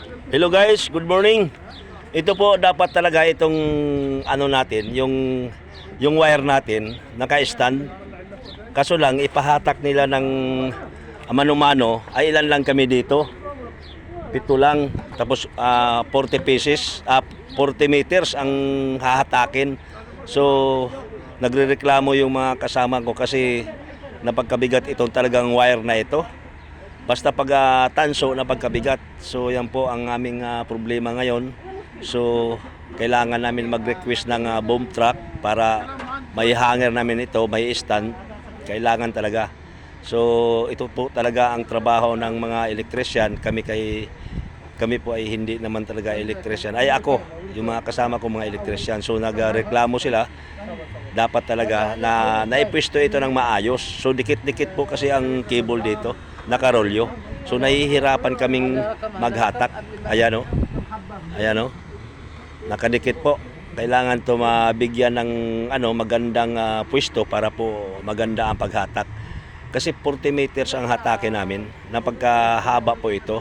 Hello guys, good morning. Ito po dapat talaga itong ano natin, yung wire natin naka-stand. Kaso lang ipahatak nila ng mano-mano ay ilan lang kami dito. Pito lang. Tapos 40 pieces, 40 meters ang hahatakin. So nagrereklamo yung mga kasama ko kasi napagkabigat itong talagang wire na ito. Basta pag tanso na pagkabigat. So yan po ang aming problema ngayon. So kailangan namin mag-request ng boom truck para may hanger namin ito, may stand. Kailangan talaga. So ito po talaga ang trabaho ng mga electrician. Kami po ay hindi naman talaga electrician. Ay ako, yung mga kasama ko mga electrician. So nagreklamo sila. Dapat talaga na naipwesto ito ng maayos. So dikit-dikit po kasi ang cable dito, nakarolyo. So nahihirapan kaming maghatak. Ayan o. Ayan o. Nakadikit po. Kailangan to mabigyan ng magandang pwesto para po maganda ang paghatak. Kasi 40 meters ang hatakin namin. Napagkahaba po ito.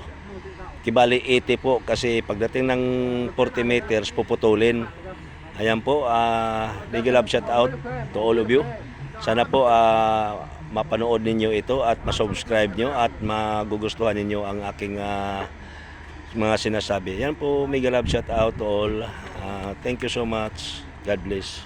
Kibali 80 po kasi pagdating ng 40 meters puputulin. Ayan po, big love shout out to all of you. Sana po mapanood ninyo ito at masubscribe nyo at magugustuhan ninyo ang aking mga sinasabi. Yan po, mega love shout out to all. Thank you so much. God bless.